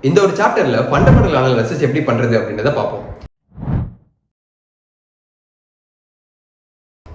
இந்த ஒரு சாப்டர்ல ஃபண்டமெண்டல் அனாலிசிஸ் எப்படி பண்றது அப்படின்றத பார்ப்போம்.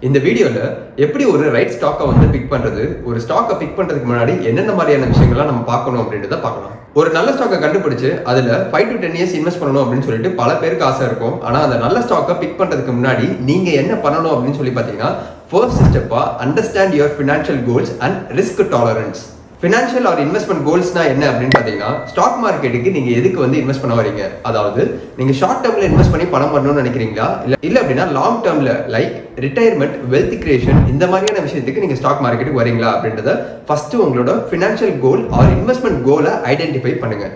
இந்த வீடியோல எப்படி ஒரு ரைட் ஸ்டாக்கை பிக் பண்றது, ஒரு ஸ்டாக்கை பிக் பண்றதுக்கு முன்னாடி என்னென்ன மாதிரியான விஷயங்கள்லாம் நம்ம பார்க்கணும் அப்படின்றத பார்க்கலாம். ஒரு நல்ல ஸ்டாக்கை கண்டுபிடிச்சு அதுல 5 to 10 years இன்வெஸ்ட் பண்ணணும் அப்படின்னு சொல்லிட்டு பல பேருக்கு ஆசை இருக்கும். ஆனா அந்த நல்ல ஸ்டாக்கை பிக் பண்றதுக்கு முன்னாடி நீங்க என்ன பண்ணணும் அப்படின்னு சொல்லி பாத்தீங்கன்னா, ஃபர்ஸ்ட் ஸ்டெப்பா understand your financial goals and risk tolerance. Financial or investment கோல்ஸ்னா என்ன அப்படின்னு பார்த்தீங்கன்னா, ஸ்டாக் மார்க்கெட்டுக்கு நீங்க எதுக்கு இன்வெஸ்ட் பண்ண வரீங்க, அதாவது நீங்க ஷார்ட் டேர்ம்ல இன்வெஸ்ட் பண்ணி பணம் பண்ணணும்னு நினைக்கிறீங்களா, இல்ல அப்படின்னா லாங் டேர்ம்ல லைக் ரிட்டையர்மெண்ட், வெல்த் கிரியேஷன் இந்த மாதிரியான விஷயத்துக்கு நீங்க ஸ்டாக் மார்க்கெட்டுக்கு வரீங்களா அப்படின்றத ஃபர்ஸ்ட் உங்களோட ஃபினான்ஷியல் கோல் ஆர் இன்வெஸ்ட்மெண்ட் கோலை ஐடென்டிஃபை பண்ணுங்க.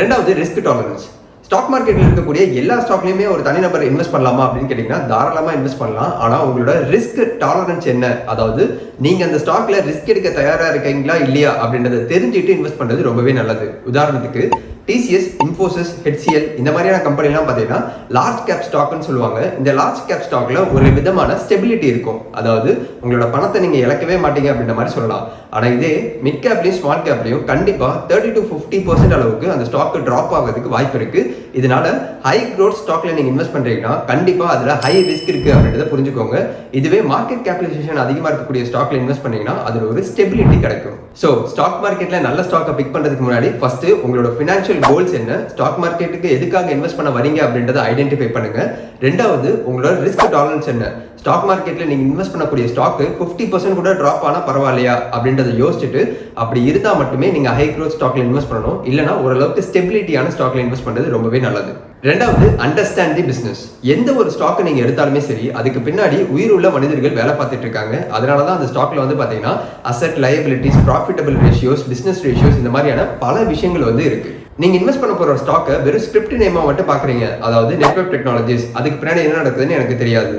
ரெண்டாவது ரிஸ்க் டாலரன்ஸ். ஸ்டாக் மார்க்கெட்டில் இருக்கக்கூடிய எல்லா ஸ்டாக்லையுமே ஒரு தனிநபர் இன்வெஸ்ட் பண்ணலாமா அப்படின்னு கேட்டீங்கன்னா தாராளமாக இன்வெஸ்ட் பண்ணலாம். ஆனால் உங்களோட ரிஸ்க் டாலரன்ஸ் என்ன, அதாவது நீங்க அந்த ஸ்டாக்ல ரிஸ்க் எடுக்க தயாரா இருக்கீங்களா இல்லையா அப்படின்றத தெரிஞ்சுட்டு இன்வெஸ்ட் பண்றது ரொம்பவே நல்லது. உதாரணத்துக்கு டிசிஎஸ், இன்ஃபோசிஸ், ஹெச்சிஎல் இந்த மாதிரியான கம்பெனிலாம் பார்த்தீங்கன்னா லார்ஜ் கேப் ஸ்டாக்னு சொல்லுவாங்க. இந்த லார்ஜ் கேப் ஸ்டாக்ல ஒரு விதமான ஸ்டெபிலிட்டி இருக்கும், அதாவது உங்களோட பணத்தை நீங்க இழக்கவே மாட்டீங்க அப்படின்ற மாதிரி சொல்லலாம். ஆனால் இதே மிட் கேப்லையும் ஸ்மால் கேப்லையும் கண்டிப்பாக 30 to 50% அளவுக்கு அந்த ஸ்டாக் ட்ராப் ஆகிறதுக்கு வாய்ப்பு இருக்கு. இதனால ஹை க்ரோத் ஸ்டாக்ல நீங்க இன்வெஸ்ட் பண்றீங்கன்னா கண்டிப்பா அதுல ஹை ரிஸ்க் இருக்கு அப்படின்றத புரிஞ்சுக்கோங்க. இதுவே மார்க்கெட் கேபிடலைசேஷன் அதிகமா இருக்கக்கூடிய ஸ்டாக்ல இன்வெஸ்ட் பண்ணீங்கன்னா அதுல ஒரு ஸ்டெபிலிட்டி கிடைக்கும். ஸோ ஸ்டாக் மார்க்கெட்ல நல்ல ஸ்டாக்கை பிக் பண்றதுக்கு முன்னாடி ஃபர்ஸ்ட் உங்களோட ஃபினான்ஷியல் கோல்ஸ் என்ன, ஸ்டாக் மார்க்கெட்டுக்கு எதுக்காக இன்வெஸ்ட் பண்ண வரீங்க அப்படின்றத ஐடென்டிஃபை பண்ணுங்க. ரெண்டாவது உங்களோட ரிஸ்க் டாலரன்ஸ் என்ன, ஸ்டாக் மார்க்கெட்ல நீங்க இன்வெஸ்ட் பண்ணக்கூடிய ஸ்டாக் 50% கூட டிராப் ஆனா பரவாயில்லையா அப்படின்றத யோசிச்சுட்டு அப்படி இருந்தா மட்டுமே நீங்க ஹை க்ரோத் ஸ்டாக்ல இன்வெஸ்ட் பண்ணணும். இல்லைன்னா ஓரளவுக்கு ஸ்டெபிலிட்டியான ஸ்டாக்ல இன்வெஸ்ட் பண்றது ரொம்பவே நல்லது. ரெண்டாவது அண்டர்ஸ்டாண்ட் தி பிசினஸ். எந்த ஒரு ஸ்டாக்கை நீங்க எடுத்தாலுமே சரி, அதுக்கு பின்னாடி உயிர் உள்ள மனிதர்கள் வேலை பார்த்துட்டு இருக்காங்க. அதனாலதான் அந்த ஸ்டாக்ல பாத்தீங்கன்னா asset, liabilities, profitable ratios, business ratios இந்த மாதிரியான பல விஷயங்கள் இருக்கு. நீங்க இன்வெஸ்ட் பண்ண போற ஸ்டாக்கை வெறும் ஸ்கிரிப்ட் நேமா மட்டும் பாக்குறீங்க, அதாவது நெட்வொர்க் டெக்னாலஜிஸ், அதுக்கு பின்னாடி என்ன நடக்குதுன்னு எனக்கு தெரியாது.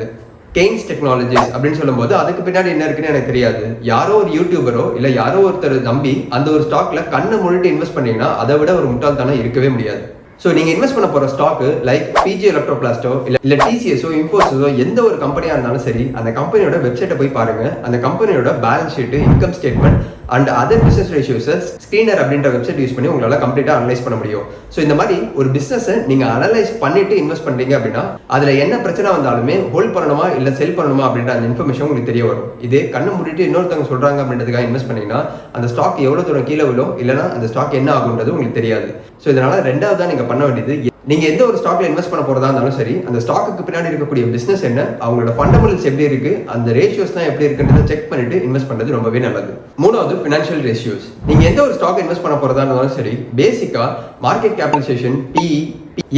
கெய்ன்ஸ் டெக்னாலஜிஸ் அப்படின்னு சொல்லும்போது அதுக்கு பின்னாடி என்ன இருக்குன்னு எனக்கு தெரியாது. யாரோ ஒரு யூடியூபரோ இல்ல யாரோ ஒருத்தர் நம்பி அந்த ஒரு ஸ்டாக்ல கண்ணை மூடிட்டு இன்வெஸ்ட் பண்ணீங்கன்னா அதை விட ஒரு முட்டாள்தனம் இருக்கவே முடியாது. ஸோ நீங்க இன்வெஸ்ட் பண்ண போற ஸ்டாக் லைக் பிஜி எலக்ட்ரோபிளாஸ்டோ இல்ல டிசிஎஸோ இன்ஃபோசிஸோ எந்த ஒரு கம்பெனியா இருந்தாலும் சரி, அந்த கம்பெனியோட வெப்சைட்டை போய் பாருங்க. அந்த கம்பெனியோட balance sheet, income statement and other business ரேஷியோஸை ஸ்கிரீனர் அப்படின்ற வெப்சைட் யூஸ் பண்ணி உங்களால கம்ப்ளீட்டா அனலைஸ் பண்ண முடியும். ஸோ இந்த மாதிரி ஒரு பிசினஸை நீங்க அனலைஸ் பண்ணிட்டு இன்வெஸ்ட் பண்றீங்க அப்படின்னா அதுல என்ன பிரச்சனை வந்தாலுமே ஹோல்ட் பண்ணணுமா இல்ல செல் பண்ணணுமா அப்படின்ற அந்த இன்ஃபர்மேஷன் உங்களுக்கு தெரிய வரும். இதே கண்ணு மூடிட்டு இன்னொருத்தவங்க சொல்றாங்க அப்படின்றதுக்காக இன்வெஸ்ட் பண்ணீங்கன்னா அந்த ஸ்டாக் எவ்வளவு தூரம் கீழே விழும், இல்லைன்னா அந்த ஸ்டாக் என்ன ஆகுன்றது உங்களுக்கு தெரியாது. ஸோ இதனால ரெண்டாவது நீங்க பண்ண வேண்டியது, நீங்க எந்த ஒரு ஸ்டாக்ல இன்வெஸ்ட் பண்ண போறதா இருந்தாலும் சரி, அந்த ஸ்டாக்கு பின்னாடி இருக்கக்கூடிய பிசினஸ் என்ன, அவங்களோட ஃபண்டமெண்டல்ஸ் எப்படி இருக்கு, அந்த ரேஷியோஸ் தான் எப்படி இருக்குன்றதை செக் பண்ணிட்டு இன்வெஸ்ட் பண்றது ரொம்பவே நல்லது. மூணாவது ஃபினான்ஷியல் ரேஷியோஸ். நீங்க எந்த ஒரு ஸ்டாக் இன்வெஸ்ட் பண்ண போறதா இருந்தாலும் சரி, பேசிக்கா market capitalization, PE,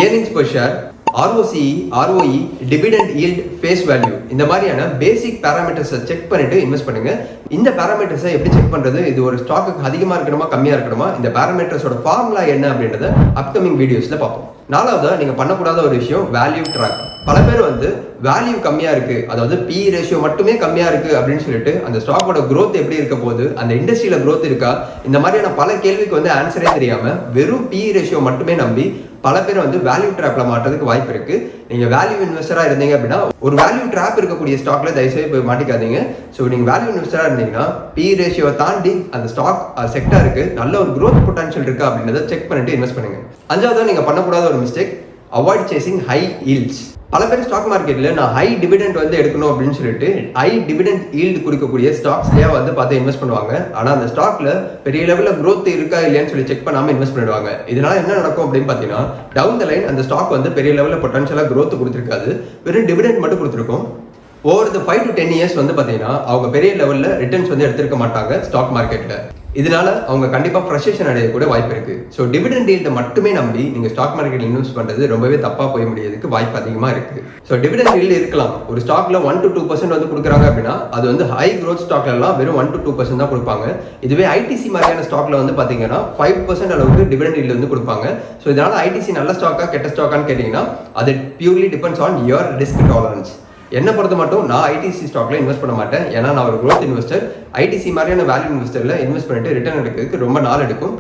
earnings per share, ROCE, ROE, dividend yield, face value இந்த மாதிரியான பேசிக் பேராமீட்டர்ஸை செக் பண்ணிட்டு இன்வெஸ்ட் பண்ணுங்க. இந்த பேராமீட்டர்ஸை எப்படி செக் பண்றது, இது ஒரு ஸ்டாக்கு அதிகமா இருக்கணுமா கம்மியா இருக்கணுமா, இந்த பேராமீட்டர்ஸோட ஃபார்முலா என்ன அப்படின்றத அப்கமிங் வீடியோஸ்ல பார்ப்போம். நாலாவது நீங்க பண்ணக்கூடாத ஒரு விஷயம் வேல்யூ ட்ராக். பல பேர் வேல்யூ கம்மியா இருக்கு, அதாவது PE ரேஷியோ மட்டுமே கம்மியா இருக்கு அப்படின்னு சொல்லிட்டு அந்த ஸ்டாக்கோட growth எப்படி இருக்க போகுது, அந்த இண்டஸ்ட்ரியில growth இருக்கா, இந்த மாதிரியான பல கேள்விக்கு ஆன்சரே தெரியாம வெறும் PE ரேஷியோ மட்டுமே நம்பி பல பேர் வேல்யூ ட்ராப்ல மாட்டுறதுக்கு வாய்ப்பு இருக்கு. நீங்க வேல்யூ இன்வெஸ்டரா இருந்தீங்க அப்படின்னா ஒரு வேல்யூ ட்ராப் இருக்கக்கூடிய ஸ்டாக்ல தயவுசெய்து போய் மாட்டிக்காதீங்க. ஸோ நீங்க வேல்யூ இன்வெஸ்டரா இருந்தீங்கன்னா PE ரேஷியோவை தாண்டி அந்த ஸ்டாக் செக்டருக்கு நல்ல ஒரு growth பொட்டன்ஷியல் இருக்கா அப்படின்றத செக் பண்ணிட்டு இன்வெஸ்ட் பண்ணுங்க. அஞ்சாவது நீங்க பண்ணக்கூடாத ஒரு மிஸ்டேக், அவாய்ட் சேசிங் ஹை ஈல்ட்ஸ். பல பேர் ஸ்டாக் மார்க்கெட்ல நான் ஹை டிவிடெண்ட் எடுக்கணும் அப்படின்னு சொல்லிட்டு ஹை டிவிடெண்ட் ஈல்டு கொடுக்கக்கூடிய ஸ்டாக்ஸ்லயே பார்த்து இன்வெஸ்ட் பண்ணுவாங்க. ஆனா அந்த ஸ்டாக்ல பெரிய லெவல்ல growth இருக்கா இல்லையான்னு சொல்லி செக் பண்ணாம இன்வெஸ்ட் பண்ணிடுவாங்க. இதனால என்ன நடக்கும் அப்படின்னு பாத்தீங்கன்னா, டவுன் த லைன் அந்த ஸ்டாக் பெரிய லெவல்ல பொட்டன்ஷியலா growth கொடுத்திருக்காது, வெறும் டிவிடெண்ட் மட்டும் கொடுத்திருக்கும். ஓவர் 5 to 10 years பாத்தீங்கன்னா அவங்க பெரிய லெவல்ல ரிட்டர்ன்ஸ் எடுத்திருக்க மாட்டாங்க ஸ்டாக் மார்க்கெட்ல. இதனால அவங்க கண்டிப்பா ஃப்ரஸ்ட்ரேஷன் அடைய கூட வாய்ப்பு இருக்கு. ஸோ டிவிடெண்ட் ஈல்ட மட்டுமே நம்பி நீங்க ஸ்டாக் மார்க்கெட்ல இன்வெஸ்ட் பண்றது ரொம்பவே தப்பா போய் முடியறதுக்கு வாய்ப்பு அதிகமா இருக்கு. ஸோ டிவிடெண்ட் ஈல்டு இருக்கலாம், ஒரு ஸ்டாக்ல 1 to 2% கொடுக்குறாங்க அப்படின்னா அது ஹை க்ரோத் ஸ்டாக்ல எல்லாம் வெறும் 1 to 2% தான் கொடுப்பாங்க. இதுவே ஐடிசி மாதிரியான ஸ்டாக்ல பாத்தீங்கன்னா 5% அளவுக்கு டிவிடெண்ட் ஈல்டு கொடுப்பாங்க. ஸோ இதனால ஐடிசி நல்ல ஸ்டாக்கா கெட்ட ஸ்டாக்கான்னு கேட்டீங்கன்னா அது purely depends on your risk tolerance. என்ன பொறுத்த மட்டும் நான் ஐடிசி ஸ்டாக்ல இன்வெஸ்ட் பண்ண மாட்டேன், ஏன்னா நான் ஒரு growth இன்வெஸ்டர். ஐடிசி மாதிரியான வேல்யூ இன்வெஸ்டர்ல இன்வெஸ்ட் பண்ணிட்டு ரிட்டர்ன் எடுக்கிறதுக்கு ரொம்ப நாள் எடுக்கும்.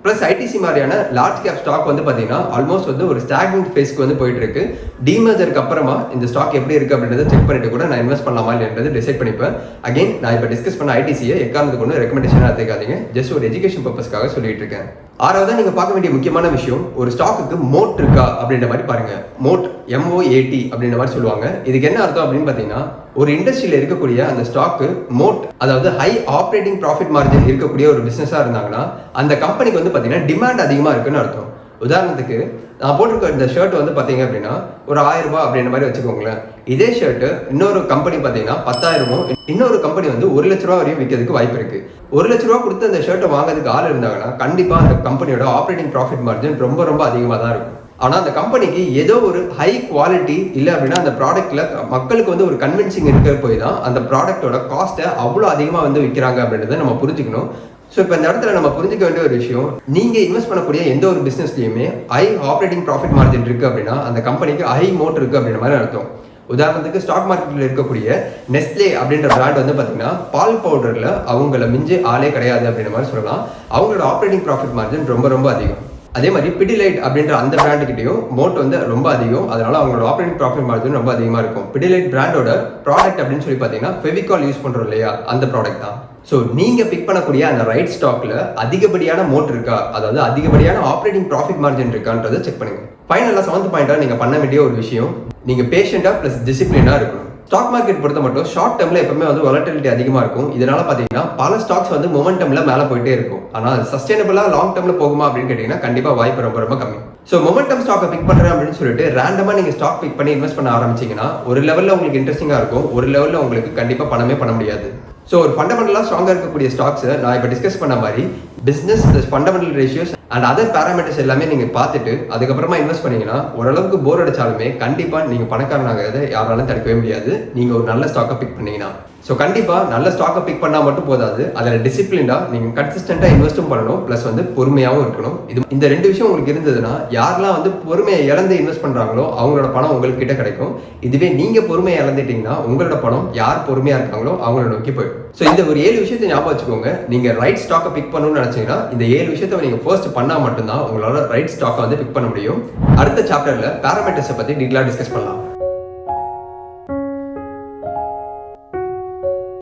பிளஸ் ஐடிசி மாதிரியான லார்ஜ் கேப் ஸ்டாக் பாத்தீங்கன்னா ஆல்மோஸ்ட் ஒரு ஸ்டாக்னன்ட் ஃபேஸ்க்கு போயிட்டு இருக்கு. டிமர்ஜருக்கு அப்புறமா இந்த ஸ்டாக் எப்படி இருக்கு அப்படின்றத செக் பண்ணிட்டு கூட நான் இன்வெஸ்ட் பண்ணலாமா இல்லைன்றது டிசைட் பண்ணிப்பேன். அகைன் நான் இப்போ டிஸ்கஸ் பண்ண ஐடிசியை எக்காரணத்துக்கு ரெக்கமெண்டேஷனாக எடுத்துக்காதீங்க, ஜஸ்ட் ஒரு எஜுகேஷன் பர்பஸ்க்காக சொல்லிட்டு இருக்கேன். ஆறாவதா நீங்க பார்க்க வேண்டிய முக்கியமான விஷயம், ஒரு ஸ்டாக்குக்கு மோட் இருக்கா அப்படின்ற மாதிரி பாருங்க. மோட் MOAT அப்படின்ற மாதிரி சொல்லுவாங்க. இதுக்கு என்ன அர்த்தம் அப்படின்னு பார்த்தீங்கன்னா, ஒரு இண்டஸ்ட்ரியில இருக்கக்கூடிய அந்த ஸ்டாக்கு மோட், அதாவது ஹை ஆப்ரேட்டிங் ப்ராஃபிட் மார்ஜின் இருக்கக்கூடிய ஒரு பிசினஸா இருந்தாங்கன்னா அந்த கம்பெனிக்கு வந்து பார்த்தீங்கன்னா டிமாண்ட் அதிகமா இருக்குன்னு அர்த்தம். உதாரணத்துக்கு நான் போட்டிருக்க இந்த ஷர்ட் வந்து பார்த்தீங்க அப்படின்னா ஒரு 1000 ரூபாய் அப்படின்ற மாதிரி வச்சுக்கோங்களேன். இதே ஷர்ட் இன்னொரு கம்பெனி பார்த்தீங்கன்னா 10,000, இன்னொரு கம்பெனி வந்து 1 லட்ச ரூபா வரையும் விற்கிறதுக்கு வாய்ப்பு இருக்கு. 1 லட்ச ரூபா கொடுத்து அந்த ஷர்ட்டை வாங்குறதுக்கு ஆள் இருந்தாங்கன்னா கண்டிப்பா அந்த கம்பெனியோட ஆப்ரேட்டிங் ப்ராஃபிட் மார்ஜின் ரொம்ப ரொம்ப அதிகமாக தான் இருக்கும். ஆனால் அந்த கம்பெனிக்கு ஏதோ ஒரு ஹை குவாலிட்டி இல்லை அப்படின்னா அந்த ப்ராடக்ட்ல மக்களுக்கு வந்து ஒரு கன்வின்சிங் இருக்கிற போய் தான் அந்த ப்ராடக்டோட காஸ்ட்டை அவ்வளோ அதிகமாக வந்து விற்கிறாங்க அப்படின்றத நம்ம புரிஞ்சுக்கணும். ஸோ இப்போ இந்த இடத்துல நம்ம புரிஞ்சுக்க வேண்டிய ஒரு விஷயம், நீங்கள் இன்வெஸ்ட் பண்ணக்கூடிய எந்த ஒரு பிஸ்னஸ்லையுமே ஹை ஆப்ரேட்டிங் ப்ராஃபிட் மார்ஜின் இருக்குது அப்படின்னா அந்த கம்பெனிக்கு ஹை மோட் இருக்குது அப்படின்ற மாதிரி அர்த்தம். உதாரணத்துக்கு ஸ்டாக் மார்க்கெட்டில் இருக்கக்கூடிய நெஸ்லே அப்படின்ற பிராண்ட் வந்து பார்த்தீங்கன்னா பால் பவுடரில் அவங்கள மிஞ்சி ஆளே கிடையாது அப்படின்ற மாதிரி சொல்லலாம். அவங்களோட ஆப்ரேட்டிங் ப்ராஃபிட் மார்ஜின் ரொம்ப ரொம்ப அதிகம். அதே மாதிரி பிடிலைட் அப்படின்ற அந்த பிராண்டுக்கிட்டையும் மோட் வந்து ரொம்ப அதிகம். அதனால அவங்களோட ஆப்ரேட்டிங் ப்ராஃபிட் மார்ஜின் ரொம்ப அதிகமாக இருக்கும். பிடிலைட் பிராண்டோட ப்ராடக்ட் அப்படின்னு சொல்லி பார்த்தீங்கன்னா ஃபெவிகால் யூஸ் பண்ணுறோம் இல்லையா, அந்த ப்ராடக்ட் தான். ஸோ நீங்கள் பிக் பண்ணக்கூடிய அந்த ரைட் ஸ்டாக்ல அதிகப்படியான மோட் இருக்கா, அதாவது அதிகப்படியான ஆப்ரேட்டிங் ப்ராஃபிட் மார்ஜின் இருக்கான்றதை செக் பண்ணுங்க. ஃபைனலாக 7th பாயிண்டா நீங்கள் பண்ண வேண்டிய ஒரு விஷயம், நீங்கள் பேஷண்டாக ப்ளஸ் டிசிப்ளினாக இருக்கணும். ஸ்டாக் மார்க்கெட் பொறுத்த மட்டும் ஷார்ட் டேர்ம்ல எப்பவுமே வந்து வாலட்டிலிட்டி அதிகமாக இருக்கும். இதனால பார்த்தீங்கன்னா பல ஸ்டாக்ஸ் வந்து மொமெண்டம்ல மேலே போயிட்டே இருக்கும். ஆனால் சஸ்டைனபிளா லாங் டேர்ம்ல போகுமா அப்படின்னு கேட்டீங்கன்னா கண்டிப்பாக வாய்ப்பு ரொம்ப ரொம்ப கம்மி. ஸோ மொமெண்டம் ஸ்டாக்கை பிக் பண்ணுறேன் அப்படின்னு சொல்லிட்டு ரேண்டமாக நீங்கள் ஸ்டாக் பிக் பண்ணி இன்வெஸ்ட் பண்ண ஆரம்பிச்சிங்கன்னா ஒரு லெவலில் உங்களுக்கு இன்ட்ரெஸ்டிங்காக இருக்கும், ஒரு லெவலில் உங்களுக்கு கண்டிப்பாக பணமே பண்ண முடியாது. ஸோ ஒரு ஃபண்டமெண்டலாக ஸ்ட்ராங்காக இருக்கக்கூடிய ஸ்டாக்ஸை நான் இப்போ டிஸ்கஸ் பண்ண மாதிரி business plus fundamental ratios and other parameters எல்லாமே நீங்கள் பார்த்துட்டு அதுக்கப்புறமா இன்வெஸ்ட் பண்ணீங்கன்னா ஓரளவுக்கு போர் அடிச்சாலுமே கண்டிப்பாக நீங்கள் பணக்காரனாகிறத யாராலும் தடுக்கவே முடியாது, நீங்கள் ஒரு நல்ல ஸ்டாக்கை பிக் பண்ணீங்கன்னா. ஸோ கண்டிப்பாக நல்ல ஸ்டாக்கை பிக் பண்ணால் மட்டும் போதாது, அதில் டிசிப்ளினாக நீங்கள் கன்சிஸ்டண்ட்டாக இன்வெஸ்ட்டும் பண்ணணும், ப்ளஸ் வந்து பொறுமையாகவும் இருக்கணும். இந்த 2 விஷயம் உங்களுக்கு இருந்ததுன்னா யாரெல்லாம் வந்து பொறுமையை இழந்து இன்வெஸ்ட் பண்ணுறாங்களோ அவங்களோட பணம் உங்கள்கிட்ட கிடைக்கும். இதுவே நீங்கள் பொறுமையை இழந்துட்டீங்கன்னா உங்களோட பணம் யார் பொறுமையாக இருக்காங்களோ அவங்கள நோக்கி போயிடும். ஸோ இந்த ஒரு 7 விஷயத்தை ஞாபகம் வச்சுக்கோங்க. நீங்கள் ரைட் ஸ்டாக்கை பிக் பண்ணணும்னு நினச்சிங்கன்னா இந்த 7 விஷயத்தை நீங்கள் ஃபர்ஸ்ட் பண்ணால் மட்டும்தான் உங்களால் ரைட் ஸ்டாக்கை வந்து பிக் பண்ண முடியும். அடுத்த சாப்டரில் பேராமீட்டர்ஸை பற்றி டீட்டெயிலாக டிஸ்கஸ் பண்ணலாம்.